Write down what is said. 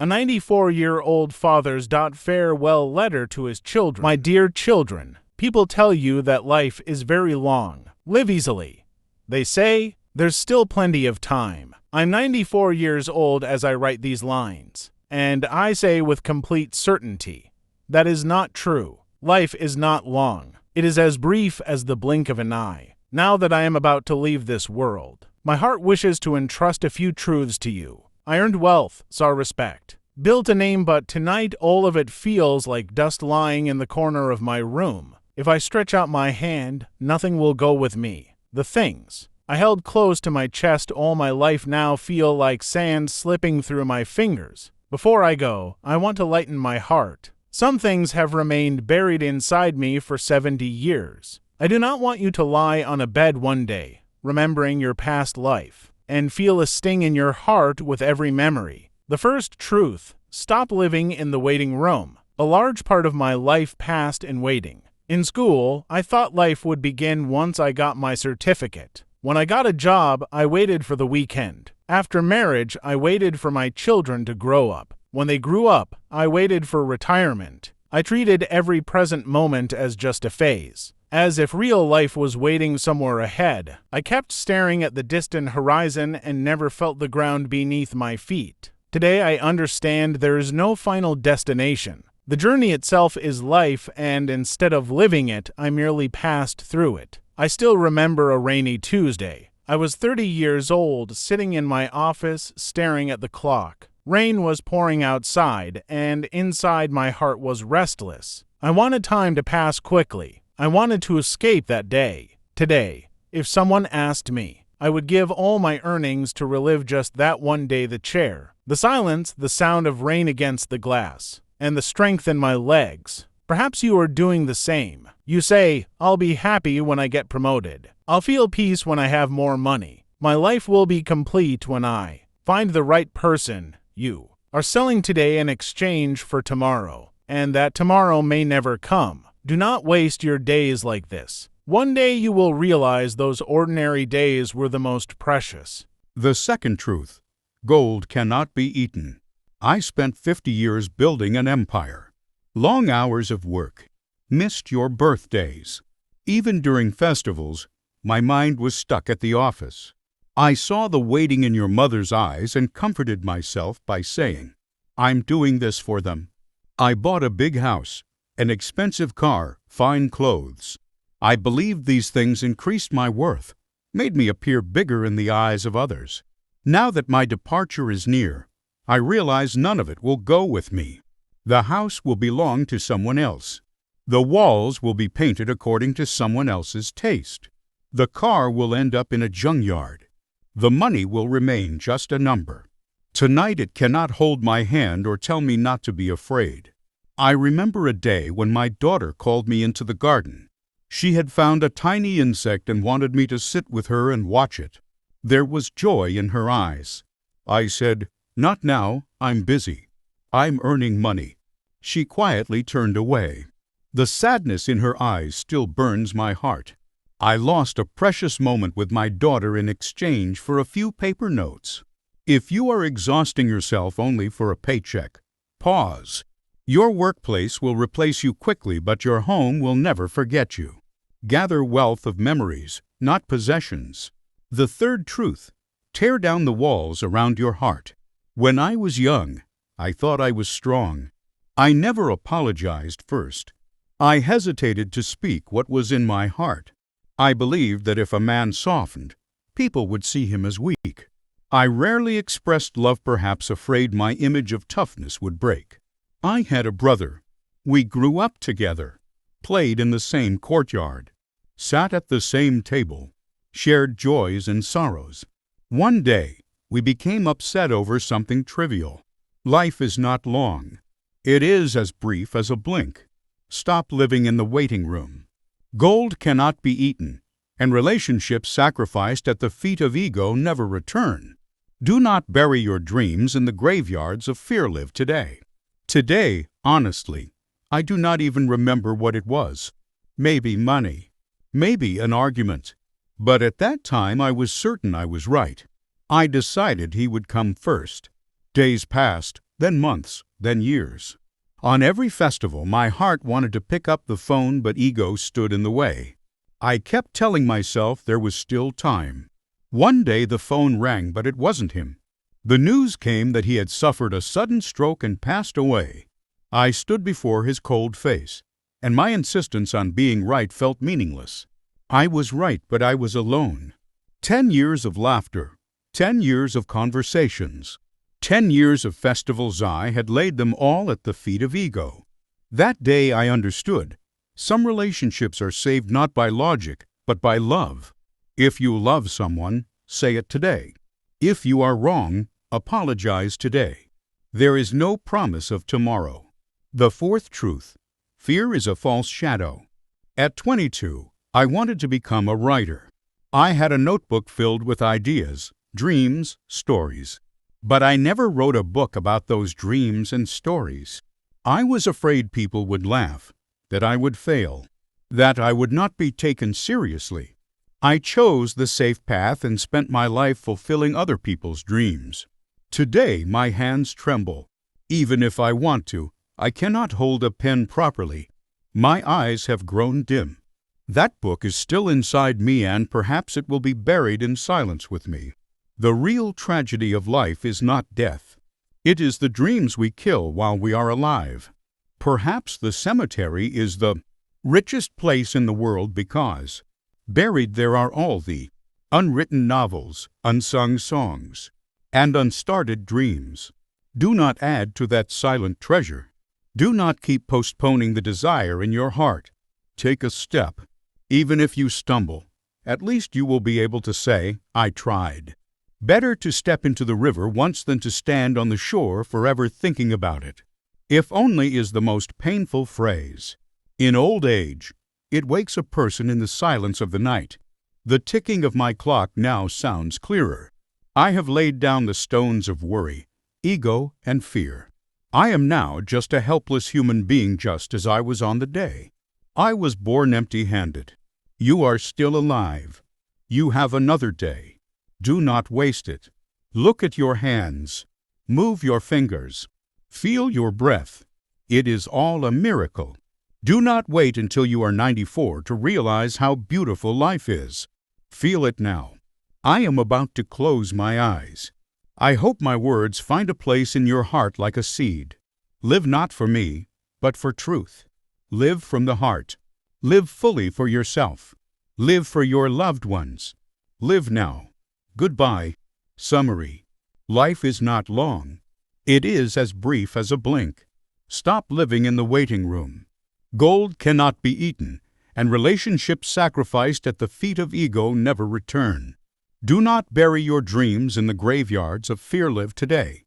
A 94-year-old father's farewell letter to his children. My dear children, people tell you that life is very long. Live easily. They say there's still plenty of time. I'm 94 years old as I write these lines, and I say with complete certainty, that is not true. Life is not long. It is as brief as the blink of an eye. Now that I am about to leave this world, my heart wishes to entrust a few truths to you. I earned wealth, saw respect, built a name, but tonight all of it feels like dust lying in the corner of my room. If I stretch out my hand, nothing will go with me. The things I held close to my chest all my life now feel like sand slipping through my fingers. Before I go, I want to lighten my heart. Some things have remained buried inside me for 70 years. I do not want you to lie on a bed one day, remembering your past life, and feel a sting in your heart with every memory. The first truth: stop living in the waiting room. A large part of my life passed in waiting. In school, I thought life would begin once I got my certificate. When I got a job, I waited for the weekend. After marriage, I waited for my children to grow up. When they grew up, I waited for retirement. I treated every present moment as just a phase, as if real life was waiting somewhere ahead. I kept staring at the distant horizon and never felt the ground beneath my feet. Today I understand there is no final destination. The journey itself is life, and instead of living it, I merely passed through it. I still remember a rainy Tuesday. I was 30 years old, sitting in my office, staring at the clock. Rain was pouring outside, and inside my heart was restless. I wanted time to pass quickly. I wanted to escape that day. Today, if someone asked me, I would give all my earnings to relive just that one day. The chair, the silence, the sound of rain against the glass, and the strength in my legs. Perhaps you are doing the same. You say, I'll be happy when I get promoted. I'll feel peace when I have more money. My life will be complete when I find the right person. You are selling today in exchange for tomorrow, and that tomorrow may never come. Do not waste your days like this. One day you will realize those ordinary days were the most precious. The second truth: gold cannot be eaten. I spent 50 years building an empire. Long hours of work. Missed your birthdays. Even during festivals, my mind was stuck at the office. I saw the waiting in your mother's eyes and comforted myself by saying, I'm doing this for them. I bought a big house, an expensive car, fine clothes. I believed these things increased my worth, made me appear bigger in the eyes of others. Now that my departure is near, I realize none of it will go with me. The house will belong to someone else. The walls will be painted according to someone else's taste. The car will end up in a junkyard. The money will remain just a number. Tonight it cannot hold my hand or tell me not to be afraid. I remember a day when my daughter called me into the garden. She had found a tiny insect and wanted me to sit with her and watch it. There was joy in her eyes. I said, Not now, I'm busy. I'm earning money. She quietly turned away. The sadness in her eyes still burns my heart. I lost a precious moment with my daughter in exchange for a few paper notes. If you are exhausting yourself only for a paycheck, pause. Your workplace will replace you quickly, but your home will never forget you. Gather wealth of memories, not possessions. The third truth: tear down the walls around your heart. When I was young, I thought I was strong. I never apologized first. I hesitated to speak what was in my heart. I believed that if a man softened, people would see him as weak. I rarely expressed love, perhaps afraid my image of toughness would break. I had a brother. We grew up together, played in the same courtyard, sat at the same table, shared joys and sorrows. One day, we became upset over something trivial. Life is not long. It is as brief as a blink. Stop living in the waiting room. Gold cannot be eaten, and relationships sacrificed at the feet of ego never return. Do not bury your dreams in the graveyards of fear. Live today. Today, honestly, I do not even remember what it was. Maybe money. Maybe an argument. But at that time I was certain I was right. I decided he would come first. Days passed, then months, then years. On every festival, my heart wanted to pick up the phone, but ego stood in the way. I kept telling myself there was still time. One day the phone rang, but it wasn't him. The news came that he had suffered a sudden stroke and passed away. I stood before his cold face, and my insistence on being right felt meaningless. I was right, but I was alone. 10 years of laughter, 10 years of conversations, 10 years of festivals, I had laid them all at the feet of ego. That day I understood. Some relationships are saved not by logic, but by love. If you love someone, say it today. If you are wrong, apologize today. There is no promise of tomorrow. The fourth truth: fear is a false shadow. At 22, I wanted to become a writer. I had a notebook filled with ideas, dreams, stories. But I never wrote a book about those dreams and stories. I was afraid people would laugh, that I would fail, that I would not be taken seriously. I chose the safe path and spent my life fulfilling other people's dreams. Today my hands tremble. Even if I want to, I cannot hold a pen properly. My eyes have grown dim. That book is still inside me, and perhaps it will be buried in silence with me. The real tragedy of life is not death. It is the dreams we kill while we are alive. Perhaps the cemetery is the richest place in the world because buried there are all the unwritten novels, unsung songs, and unstarted dreams. Do not add to that silent treasure. Do not keep postponing the desire in your heart. Take a step. Even if you stumble, at least you will be able to say, "I tried." Better to step into the river once than to stand on the shore forever thinking about it. If only is the most painful phrase. In old age, it wakes a person in the silence of the night. The ticking of my clock now sounds clearer. I have laid down the stones of worry, ego, and fear. I am now just a helpless human being, just as I was on the day I was born empty-handed. You are still alive. You have another day. Do not waste it. Look at your hands. Move your fingers. Feel your breath. It is all a miracle. Do not wait until you are 94 to realize how beautiful life is. Feel it now. I am about to close my eyes. I hope my words find a place in your heart like a seed. Live not for me, but for truth. Live from the heart. Live fully for yourself. Live for your loved ones. Live now. Goodbye. Summary. Life is not long. It is as brief as a blink. Stop living in the waiting room. Gold cannot be eaten, and relationships sacrificed at the feet of ego never return. Do not bury your dreams in the graveyards of fear. Live today.